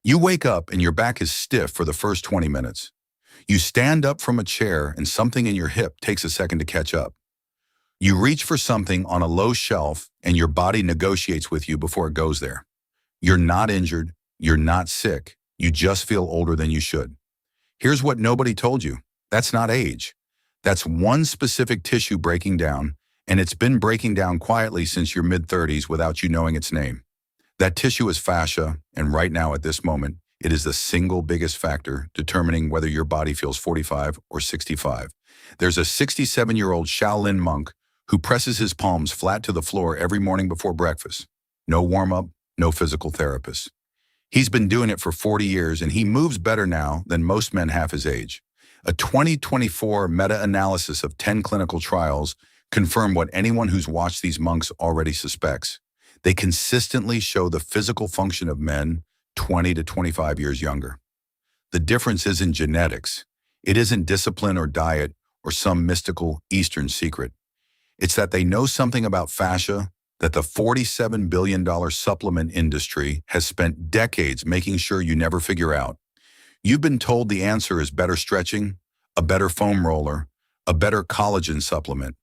You wake up and your back is stiff for the first 20 minutes. You stand up from a chair and something in your hip takes a second to catch up. You reach for something on a low shelf and your body negotiates with you before it goes there. You're not injured. You're not sick. You just feel older than you should. Here's what nobody told you. That's not age. That's one specific tissue breaking down, and it's been breaking down quietly since your mid-30s without you knowing its name. That tissue is fascia, and right now at this moment, it is the single biggest factor determining whether your body feels 45 or 65. There's a 67-year-old Shaolin monk who presses his palms flat to the floor every morning before breakfast. No warm-up, no physical therapist. He's been doing it for 40 years, and he moves better now than most men half his age. A 2024 meta-analysis of 10 clinical trials confirmed what anyone who's watched these monks already suspects. They consistently show the physical function of men 20 to 25 years younger. The difference isn't genetics. It isn't discipline or diet or some mystical Eastern secret. It's that they know something about fascia that the $47 billion supplement industry has spent decades making sure you never figure out. You've been told the answer is better stretching, a better foam roller, a better collagen supplement.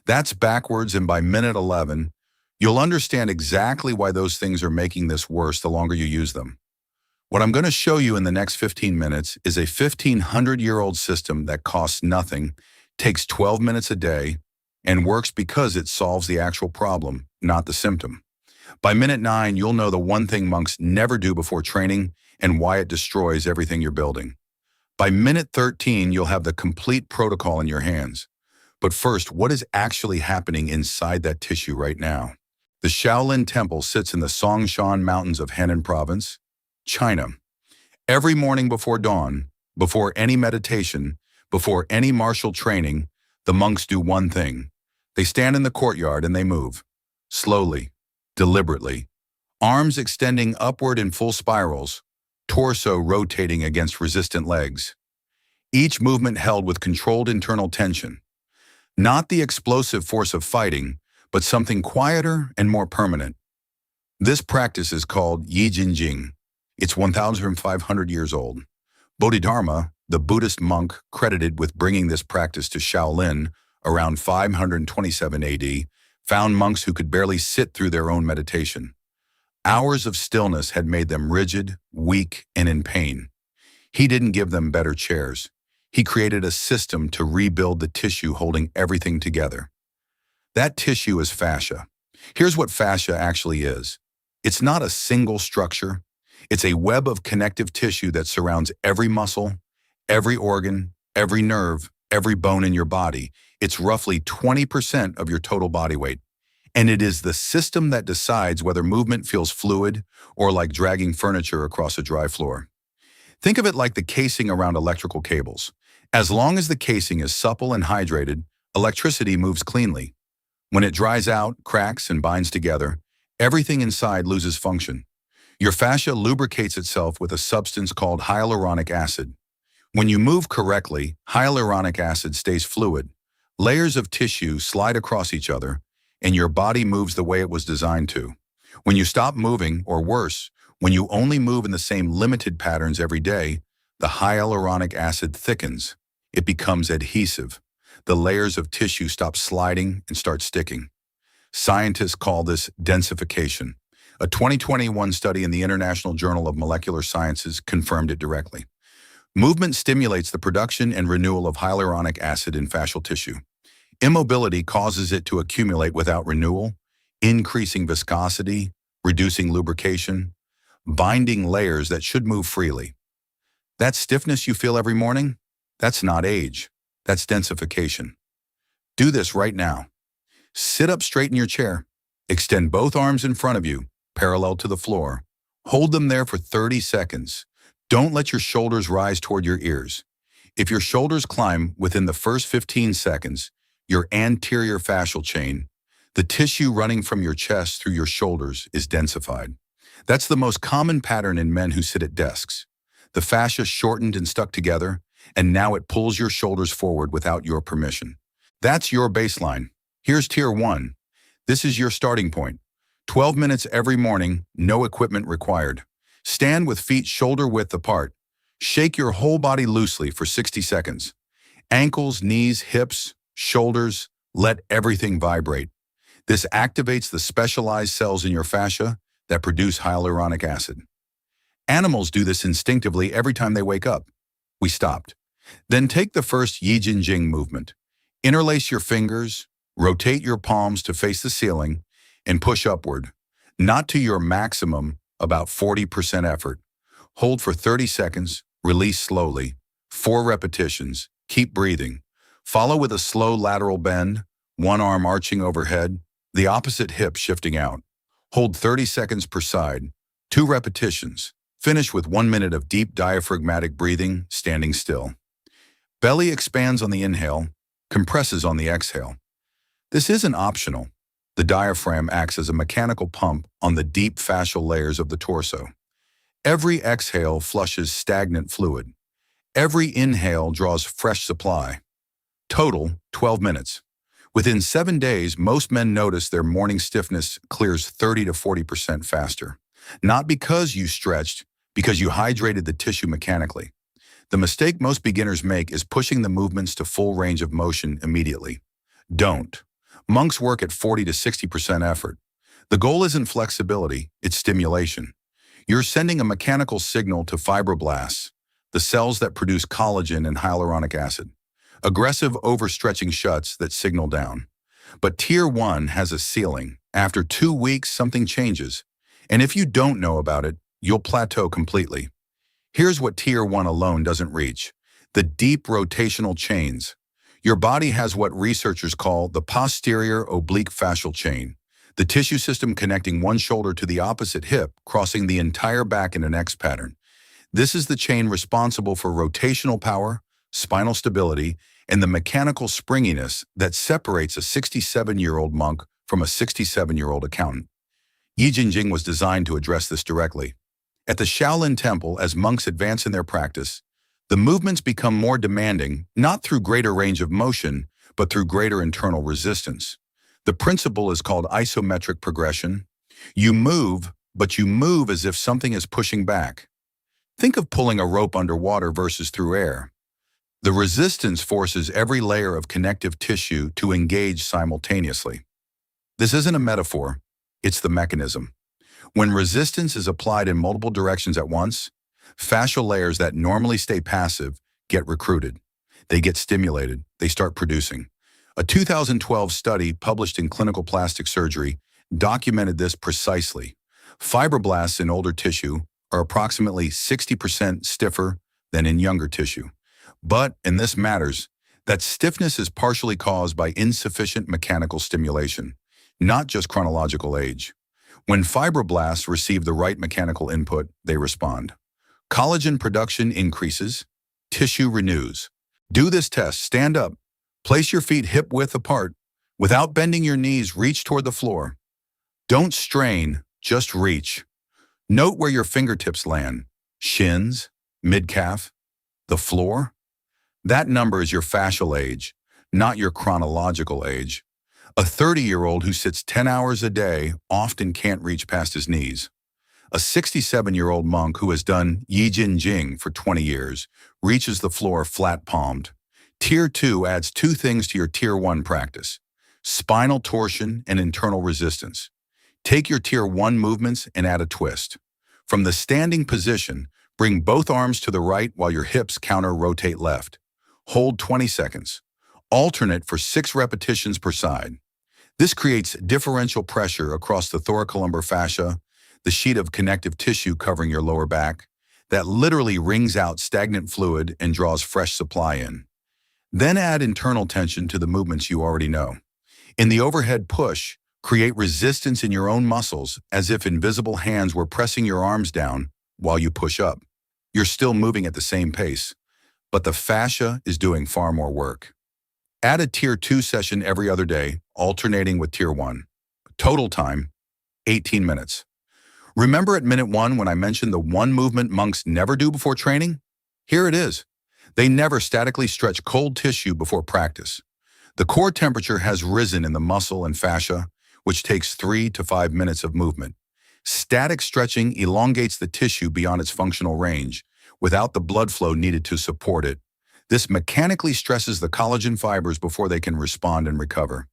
That's backwards, and by minute 11, you'll understand exactly why those things are making this worse the longer you use them. What I'm going to show you in the next 15 minutes is a 1,500-year-old system that costs nothing, takes 12 minutes a day, and works because it solves the actual problem, not the symptom. By minute 9, you'll know the one thing monks never do before training and why it destroys everything you're building. By minute 13, you'll have the complete protocol in your hands. But first, what is actually happening inside that tissue right now? The Shaolin Temple sits in the Songshan Mountains of Henan Province, China. Every morning before dawn, before any meditation, before any martial training, the monks do one thing. They stand in the courtyard and they move. Slowly, deliberately. Arms extending upward in full spirals, torso rotating against resistant legs. Each movement held with controlled internal tension. Not the explosive force of fighting, but something quieter and more permanent. This practice is called Yi Jin Jing. It's 1,500 years old. Bodhidharma, the Buddhist monk credited with bringing this practice to Shaolin around 527 AD, found monks who could barely sit through their own meditation. Hours of stillness had made them rigid, weak, and in pain. He didn't give them better chairs. He created a system to rebuild the tissue holding everything together. That tissue is fascia. Here's what fascia actually is. It's not a single structure. It's a web of connective tissue that surrounds every muscle, every organ, every nerve, every bone in your body. It's roughly 20% of your total body weight. And it is the system that decides whether movement feels fluid or like dragging furniture across a dry floor. Think of it like the casing around electrical cables. As long as the casing is supple and hydrated, electricity moves cleanly. When it dries out, cracks, and binds together, everything inside loses function. Your fascia lubricates itself with a substance called hyaluronic acid. When you move correctly, hyaluronic acid stays fluid. Layers of tissue slide across each other, and your body moves the way it was designed to. When you stop moving, or worse, when you only move in the same limited patterns every day, the hyaluronic acid thickens. It becomes adhesive. The layers of tissue stop sliding and start sticking. Scientists call this densification. A 2021 study in the International Journal of Molecular Sciences confirmed it directly. Movement stimulates the production and renewal of hyaluronic acid in fascial tissue. Immobility causes it to accumulate without renewal, increasing viscosity, reducing lubrication, binding layers that should move freely. That stiffness you feel every morning? That's not age. That's densification. Do this right now. Sit up straight in your chair. Extend both arms in front of you, parallel to the floor. Hold them there for 30 seconds. Don't let your shoulders rise toward your ears. If your shoulders climb within the first 15 seconds, your anterior fascial chain, the tissue running from your chest through your shoulders, is densified. That's the most common pattern in men who sit at desks. The fascia shortened and stuck together, and now it pulls your shoulders forward without your permission. That's your baseline. Here's tier 1. This is your starting point. 12 minutes every morning, no equipment required. Stand with feet shoulder width apart. Shake your whole body loosely for 60 seconds. Ankles, knees, hips, shoulders, let everything vibrate. This activates the specialized cells in your fascia that produce hyaluronic acid. Animals do this instinctively every time they wake up. We stopped. Then take the first Yi-Jin-Jing movement. Interlace your fingers, rotate your palms to face the ceiling, and push upward. Not to your maximum, about 40% effort. Hold for 30 seconds, release slowly. 4 repetitions. Keep breathing. Follow with a slow lateral bend, one arm arching overhead, the opposite hip shifting out. Hold 30 seconds per side. 2 repetitions. Finish with 1 minute of deep diaphragmatic breathing, standing still. Belly expands on the inhale, compresses on the exhale. This isn't optional. The diaphragm acts as a mechanical pump on the deep fascial layers of the torso. Every exhale flushes stagnant fluid. Every inhale draws fresh supply. Total, 12 minutes. Within 7 days, most men notice their morning stiffness clears 30 to 40% faster. Not because you stretched, because you hydrated the tissue mechanically. The mistake most beginners make is pushing the movements to full range of motion immediately. Don't. Monks work at 40 to 60% effort. The goal isn't flexibility, it's stimulation. You're sending a mechanical signal to fibroblasts, the cells that produce collagen and hyaluronic acid. Aggressive overstretching shuts that signal down. But Tier 1 has a ceiling. After 2 weeks, something changes. And if you don't know about it, you'll plateau completely. Here's what Tier 1 alone doesn't reach: the deep rotational chains. Your body has what researchers call the posterior oblique fascial chain, the tissue system connecting one shoulder to the opposite hip, crossing the entire back in an X pattern. This is the chain responsible for rotational power, spinal stability, and the mechanical springiness that separates a 67-year-old monk from a 67-year-old accountant. Yi-Jin-Jing was designed to address this directly. At the Shaolin Temple, as monks advance in their practice, the movements become more demanding, not through greater range of motion, but through greater internal resistance. The principle is called isometric progression. You move, but you move as if something is pushing back. Think of pulling a rope underwater versus through air. The resistance forces every layer of connective tissue to engage simultaneously. This isn't a metaphor, it's the mechanism. When resistance is applied in multiple directions at once, fascial layers that normally stay passive get recruited. They get stimulated, they start producing. A 2012 study published in Clinical Plastic Surgery documented this precisely. Fibroblasts in older tissue are approximately 60% stiffer than in younger tissue. But, and this matters, that stiffness is partially caused by insufficient mechanical stimulation, not just chronological age. When fibroblasts receive the right mechanical input, they respond. Collagen production increases, tissue renews. Do this test. Stand up. Place your feet hip-width apart. Without bending your knees, reach toward the floor. Don't strain, just reach. Note where your fingertips land. Shins, mid-calf, the floor. That number is your fascial age, not your chronological age. A 30-year-old who sits 10 hours a day often can't reach past his knees. A 67-year-old monk who has done Yi-Jin-Jing for 20 years reaches the floor flat-palmed. Tier 2 adds 2 things to your Tier 1 practice: spinal torsion and internal resistance. Take your Tier 1 movements and add a twist. From the standing position, bring both arms to the right while your hips counter-rotate left. Hold 20 seconds. Alternate for 6 repetitions per side. This creates differential pressure across the thoracolumbar fascia, the sheet of connective tissue covering your lower back, that literally wrings out stagnant fluid and draws fresh supply in. Then add internal tension to the movements you already know. In the overhead push, create resistance in your own muscles as if invisible hands were pressing your arms down while you push up. You're still moving at the same pace, but the fascia is doing far more work. Add a Tier 2 session every other day, alternating with Tier 1. Total time, 18 minutes. Remember at minute 1 when I mentioned the one movement monks never do before training? Here it is. They never statically stretch cold tissue before practice. The core temperature has risen in the muscle and fascia, which takes 3 to 5 minutes of movement. Static stretching elongates the tissue beyond its functional range, without the blood flow needed to support it. This mechanically stresses the collagen fibers before they can respond and recover.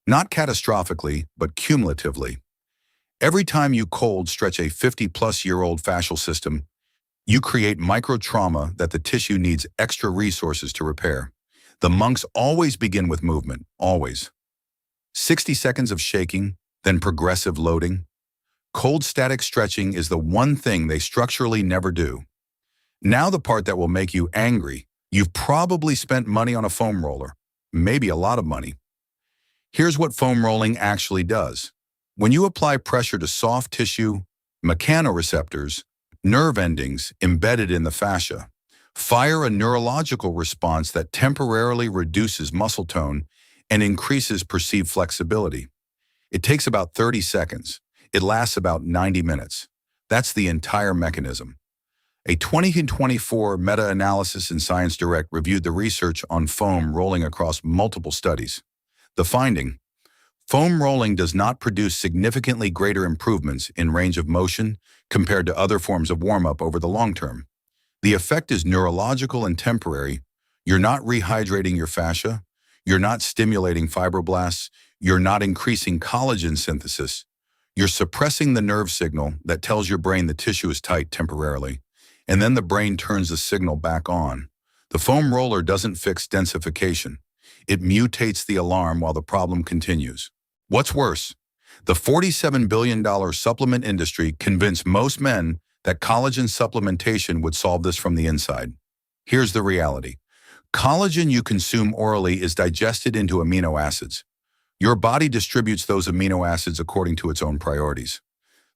Not catastrophically, but cumulatively. Every time you cold stretch a 50-plus-year-old fascial system, you create micro-trauma that the tissue needs extra resources to repair. The monks always begin with movement, always. 60 seconds of shaking, then progressive loading. Cold static stretching is the one thing they structurally never do. Now the part that will make you angry. You've probably spent money on a foam roller, maybe a lot of money. Here's what foam rolling actually does. When you apply pressure to soft tissue, mechanoreceptors, nerve endings embedded in the fascia, fire a neurological response that temporarily reduces muscle tone and increases perceived flexibility. It takes about 30 seconds. It lasts about 90 minutes. That's the entire mechanism. A 2024 meta-analysis in Science Direct reviewed the research on foam rolling across multiple studies. The finding: foam rolling does not produce significantly greater improvements in range of motion compared to other forms of warm-up over the long term. The effect is neurological and temporary. You're not rehydrating your fascia. You're not stimulating fibroblasts. You're not increasing collagen synthesis. You're suppressing the nerve signal that tells your brain the tissue is tight temporarily, and then the brain turns the signal back on. The foam roller doesn't fix densification. It mutates the alarm while the problem continues. What's worse, the $47 billion supplement industry convinced most men that collagen supplementation would solve this from the inside. Here's the reality. Collagen you consume orally is digested into amino acids. Your body distributes those amino acids according to its own priorities.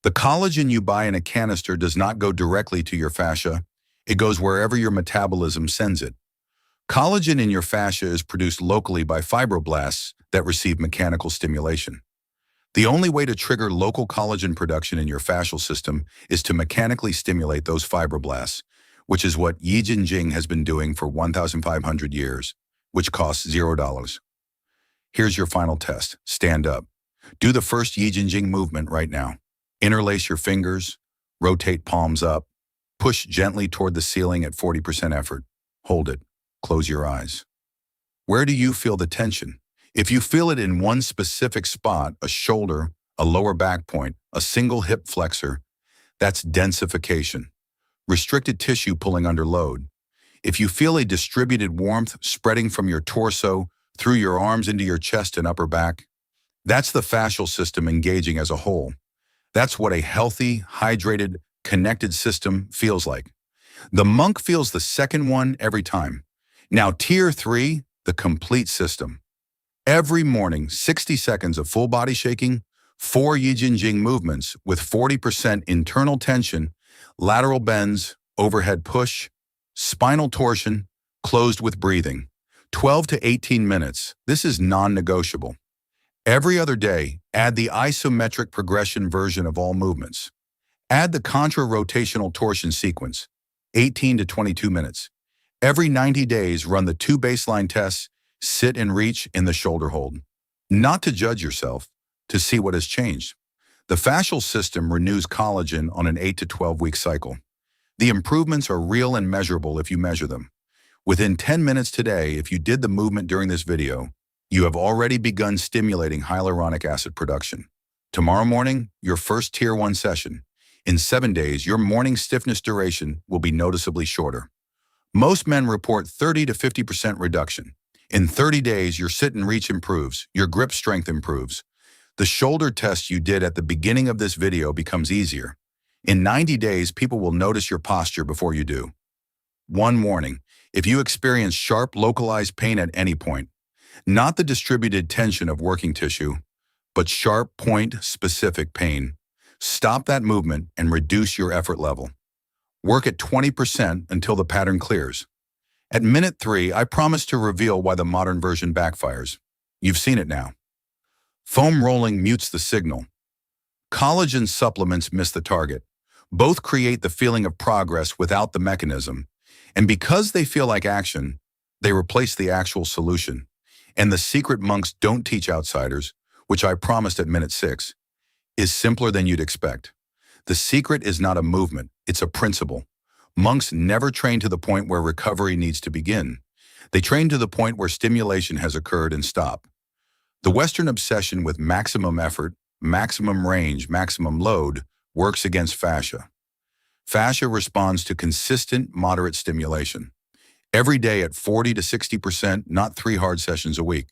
The collagen you buy in a canister does not go directly to your fascia. It goes wherever your metabolism sends it. Collagen in your fascia is produced locally by fibroblasts that receive mechanical stimulation. The only way to trigger local collagen production in your fascial system is to mechanically stimulate those fibroblasts, which is what Debunking has been doing for 1,500 years, which costs $0. Here's your final test. Stand up. Do the first Debunking movement right now. Interlace your fingers, rotate palms up, push gently toward the ceiling at 40% effort. Hold it. Close your eyes. Where do you feel the tension? If you feel it in one specific spot, a shoulder, a lower back point, a single hip flexor, that's densification. Restricted tissue pulling under load. If you feel a distributed warmth spreading from your torso through your arms into your chest and upper back, that's the fascial system engaging as a whole. That's what a healthy, hydrated, connected system feels like. The monk feels the second one every time. Now, tier 3, the complete system. Every morning, 60 seconds of full body shaking, 4 Debunking movements with 40% internal tension, lateral bends, overhead push, spinal torsion, closed with breathing. 12 to 18 minutes. This is non-negotiable. Every other day, add the isometric progression version of all movements. Add the contra-rotational torsion sequence, 18 to 22 minutes. Every 90 days, run the 2 baseline tests, sit and reach in the shoulder hold. Not to judge yourself, to see what has changed. The fascial system renews collagen on an 8 to 12-week cycle. The improvements are real and measurable if you measure them. Within 10 minutes today, if you did the movement during this video, you have already begun stimulating hyaluronic acid production. Tomorrow morning, your first Tier 1 session. In 7 days, your morning stiffness duration will be noticeably shorter. Most men report 30 to 50% reduction. In 30 days, your sit and reach improves, your grip strength improves. The shoulder test you did at the beginning of this video becomes easier. In 90 days, people will notice your posture before you do. One warning: if you experience sharp, localized pain at any point, not the distributed tension of working tissue, but sharp, point-specific pain, stop that movement and reduce your effort level. Work at 20% until the pattern clears. At minute 3, I promise to reveal why the modern version backfires. You've seen it now. Foam rolling mutes the signal. Collagen supplements miss the target. Both create the feeling of progress without the mechanism. And because they feel like action, they replace the actual solution. And the secret monks don't teach outsiders, which I promised at minute 6, is simpler than you'd expect. The secret is not a movement, it's a principle. Monks never train to the point where recovery needs to begin. They train to the point where stimulation has occurred and stop. The Western obsession with maximum effort, maximum range, maximum load works against fascia. Fascia responds to consistent, moderate stimulation. Every day at 40 to 60%, not 3 hard sessions a week.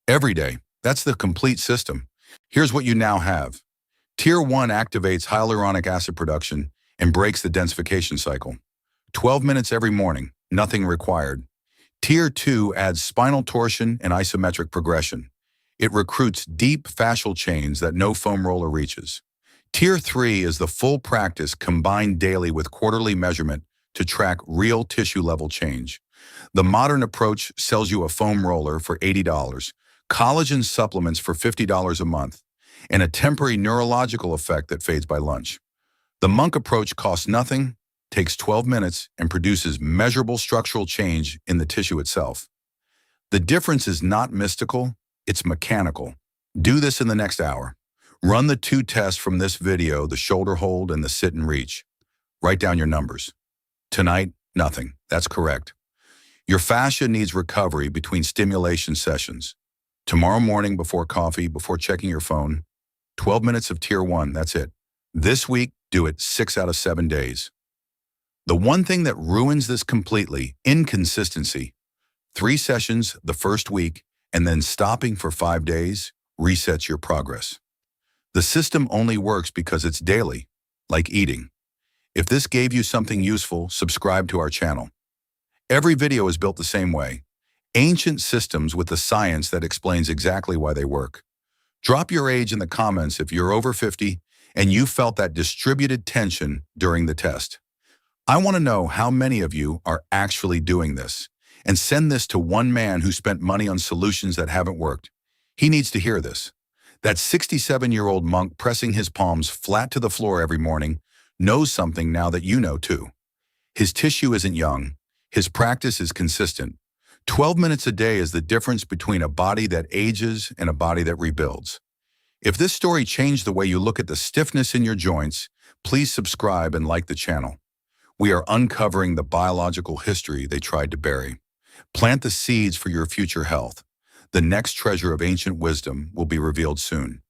Every day. That's the complete system. Here's what you now have. Tier 1 activates hyaluronic acid production and breaks the densification cycle. 12 minutes every morning, nothing required. Tier 2 adds spinal torsion and isometric progression. It recruits deep fascial chains that no foam roller reaches. Tier 3 is the full practice combined daily with quarterly measurement to track real tissue-level change. The modern approach sells you a foam roller for $80, collagen supplements for $50 a month, and a temporary neurological effect that fades by lunch. The monk approach costs nothing, takes 12 minutes, and produces measurable structural change in the tissue itself. The difference is not mystical, it's mechanical. Do this in the next hour. Run the 2 tests from this video, the shoulder hold and the sit and reach. Write down your numbers. Tonight, nothing. That's correct. Your fascia needs recovery between stimulation sessions. Tomorrow morning before coffee, before checking your phone, 12 minutes of Tier 1, that's it. This week, do it 6 out of 7 days. The one thing that ruins this completely, inconsistency. 3 sessions the first week, and then stopping for 5 days resets your progress. The system only works because it's daily, like eating. If this gave you something useful, subscribe to our channel. Every video is built the same way. Ancient systems with the science that explains exactly why they work. Drop your age in the comments if you're over 50 and you felt that distributed tension during the test. I want to know how many of you are actually doing this. And send this to one man who spent money on solutions that haven't worked. He needs to hear this. That 67-year-old monk pressing his palms flat to the floor every morning knows something now that you know too. His tissue isn't young. His practice is consistent. 12 minutes a day is the difference between a body that ages and a body that rebuilds. If this story changed the way you look at the stiffness in your joints, please subscribe and like the channel. We are uncovering the biological history they tried to bury. Plant the seeds for your future health. The next treasure of ancient wisdom will be revealed soon.